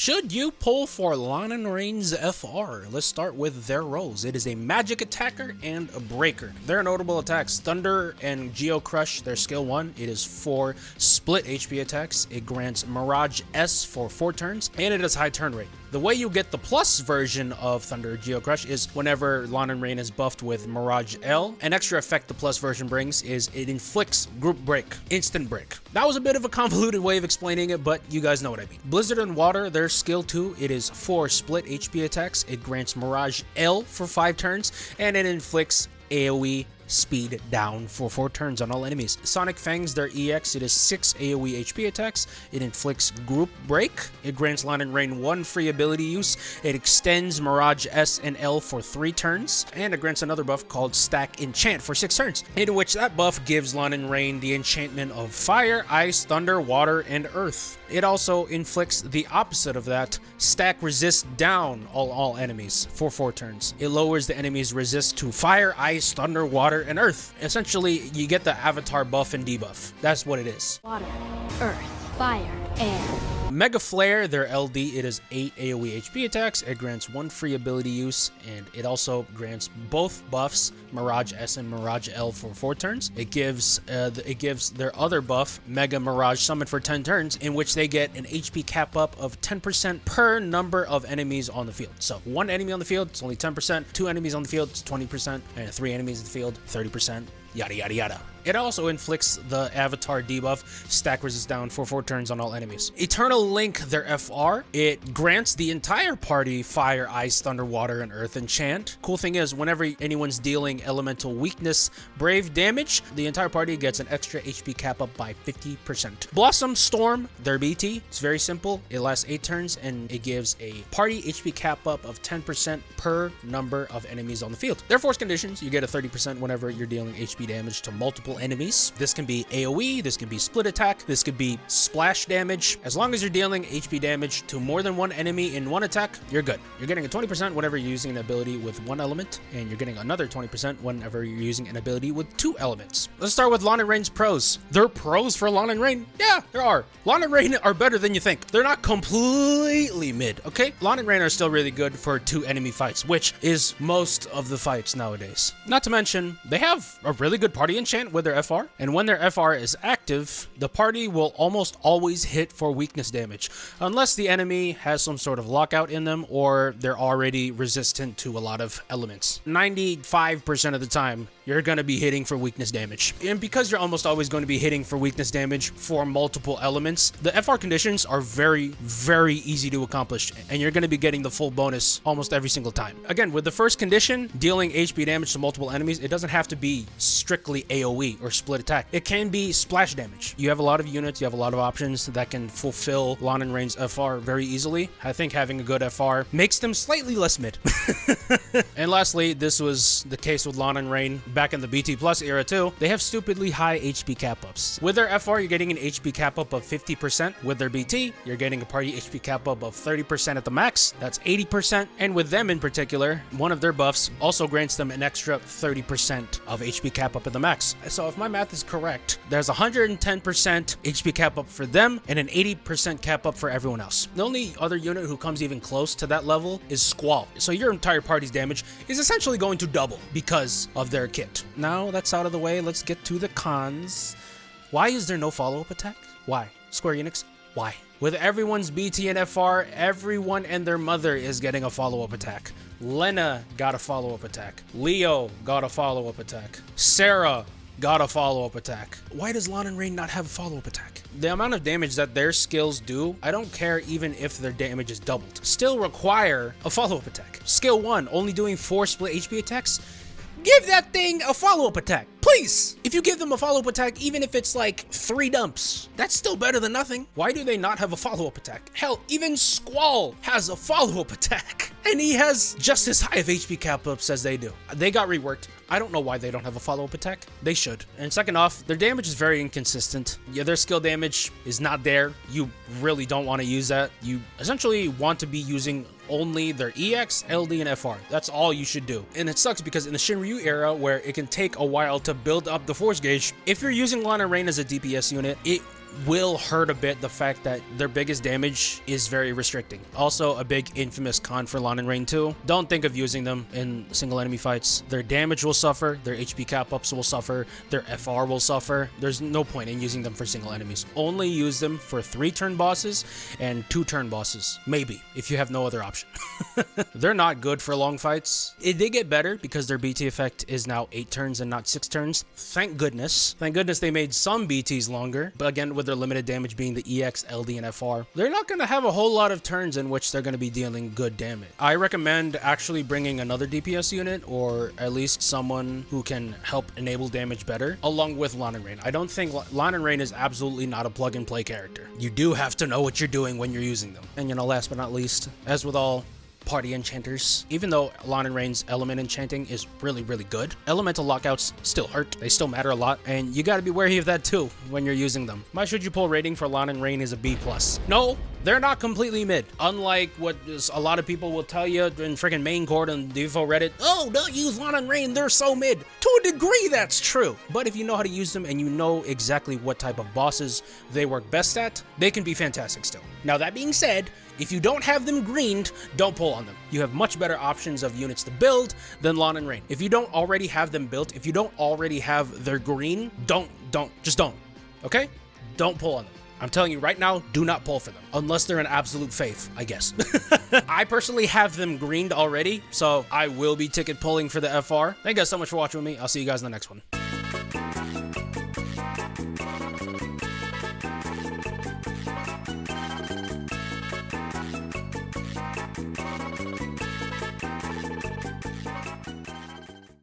Should you pull for Lann Reynn's FR? Let's start with their roles. It is a magic attacker and a breaker. Their notable attacks: Thunder and Geo Crush, their skill 1. It is 4 split HP attacks. It grants Mirage S for 4 turns, and it has high turn rate. The way you get the plus version of Thunder Geo Crush is whenever Lann Reynn is buffed with Mirage L. An extra effect the plus version brings is it inflicts group break, instant break. That was a bit of a convoluted way of explaining it, but you guys know what I mean. Blizzard and Water, their skill 2, it is 4 split HP attacks. It grants Mirage L for 5 turns, and it inflicts AoE speed down for 4 turns on all enemies. Sonic Fangs, their EX, it is 6 AoE HP attacks. It inflicts group break. It grants Lann Reynn 1 free ability use. It extends Mirage S and L for 3 turns, and it grants another buff called Stack Enchant for 6 turns, in which that buff gives Lann Reynn the enchantment of Fire, Ice, Thunder, Water, and Earth. It also inflicts the opposite of that, Stack Resist down all enemies for 4 turns. It lowers the enemy's resist to Fire, Ice, Thunder, Water, and Earth. Essentially, you get the avatar buff and debuff. That's what it is. Water, Earth, Fire, Air. Mega Flare, their LD, it is 8 AoE HP attacks. It grants 1 free ability use, and it also grants both buffs, Mirage S and Mirage L, for 4 turns. It gives their other buff, Mega Mirage Summon, for 10 turns, in which they get an HP cap up of 10% per number of enemies on the field. So 1 enemy on the field, it's only 10%. 2 enemies on the field, it's 20%. And 3 enemies in the field, 30%. Yada yada yada. It also inflicts the avatar debuff, Stack Resist down for 4 turns on all enemies. Eternal Link, their FR, it grants the entire party Fire, Ice, Thunder, Water, and Earth enchant. Cool thing is, whenever anyone's dealing elemental weakness Brave damage, the entire party gets an extra HP cap up by 50%. Blossom Storm, their BT, it's very simple. It lasts 8 turns, and it gives a party HP cap up of 10% per number of enemies on the field. Their force conditions, you get a 30% whenever you're dealing HP damage to multiple enemies. This can be AoE, this can be split attack, this could be splash damage. As long as you're dealing HP damage to more than 1 enemy in 1 attack, you're good. You're getting a 20% whenever you're using an ability with 1 element, and you're getting another 20% whenever you're using an ability with 2 elements. Let's start with Lann Reynn's pros. There are pros for Lann Reynn? Yeah, there are. Lann Reynn are better than you think. They're not completely mid, okay? Lann Reynn are still really good for 2 enemy fights, which is most of the fights nowadays. Not to mention, they have a really good party enchant with their FR, and when their FR is active, the party will almost always hit for weakness damage, unless the enemy has some sort of lockout in them or they're already resistant to a lot of elements. 95% of the time, you're going to be hitting for weakness damage. And because you're almost always going to be hitting for weakness damage for multiple elements, the FR conditions are very, very easy to accomplish, and you're going to be getting the full bonus almost every single time. Again, with the first condition, dealing HP damage to multiple enemies, it doesn't have to be strictly AoE or split attack. It can be splash damage. You have a lot of units, you have a lot of options that can fulfill Lann Reynn's FR very easily. I think having a good FR makes them slightly less mid. And lastly, this was the case with Lann Reynn back in the BT Plus era too. They have stupidly high HP cap ups. With their FR, you're getting an HP cap up of 50%. With their BT, you're getting a party HP cap up of 30% at the max. That's 80%. And with them in particular, one of their buffs also grants them an extra 30% of HP cap up at the max. So if my math is correct, there's 110% HP cap up for them and an 80% cap up for everyone else. The only other unit who comes even close to that level is Squall. So your entire party's damage is essentially going to double because of their kit. Now that's out of the way, let's get to the cons. Why is there no follow-up attack? Why? Square Enix, why? With everyone's BT and FR, everyone and their mother is getting a follow-up attack. Lena got a follow-up attack. Leo got a follow-up attack. Sarah got a follow-up attack. Why does Lann Reynn not have a follow-up attack? The amount of damage that their skills do, I don't care even if their damage is doubled, still require a follow-up attack. Skill 1, only doing 4 split HP attacks? Give that thing a follow-up attack, please! If you give them a follow-up attack, even if it's like 3 dumps, that's still better than nothing. Why do they not have a follow-up attack? Hell, even Squall has a follow-up attack, and he has just as high of HP cap ups as they do. They got reworked. I don't know why they don't have a follow-up attack. They should. And second off, their damage is very inconsistent. Yeah, their skill damage is not there. You really don't want to use that. You essentially want to be using only their EX, LD, and FR. That's all you should do. And it sucks because in the Shinryu era, where it can take a while to build up the force gauge, if you're using Lann Reynn as a DPS unit, it will hurt a bit the fact that their biggest damage is very restricting. Also, a big infamous con for Lann Reynn too. Don't think of using them in single enemy fights. Their damage will suffer, their HP cap ups will suffer, their FR will suffer. There's no point in using them for single enemies. Only use them for 3-turn bosses and 2-turn bosses. Maybe, if you have no other option. They're not good for long fights. They get better because their BT effect is now 8 turns and not 6 turns. Thank goodness. Thank goodness they made some BTs longer. But again, with their limited damage being the EX, LD, and FR, they're not going to have a whole lot of turns in which they're going to be dealing good damage. I recommend actually bringing another DPS unit, or at least someone who can help enable damage better, along with Lann Reynn. I don't think Lann Reynn is absolutely not a plug-and-play character. You do have to know what you're doing when you're using them. And last but not least, as with all party enchanters, even though Lann Reynn's element enchanting is really, really good, elemental lockouts still hurt. They still matter a lot, and you gotta be wary of that too when you're using them. My should you pull rating for Lann Reynn is a B+. No, they're not completely mid. Unlike what a lot of people will tell you in freaking main court and DFO Reddit, oh, don't use Lann Reynn, they're so mid. To a degree, that's true. But if you know how to use them and you know exactly what type of bosses they work best at, they can be fantastic still. Now, that being said, if you don't have them greened, don't pull on them. You have much better options of units to build than Lann Reynn. If you don't already have them built, if you don't already have their green, just don't, okay? Don't pull on them. I'm telling you right now, do not pull for them. Unless they're an absolute faith, I guess. I personally have them greened already, so I will be ticket pulling for the FR. Thank you guys so much for watching with me. I'll see you guys in the next one.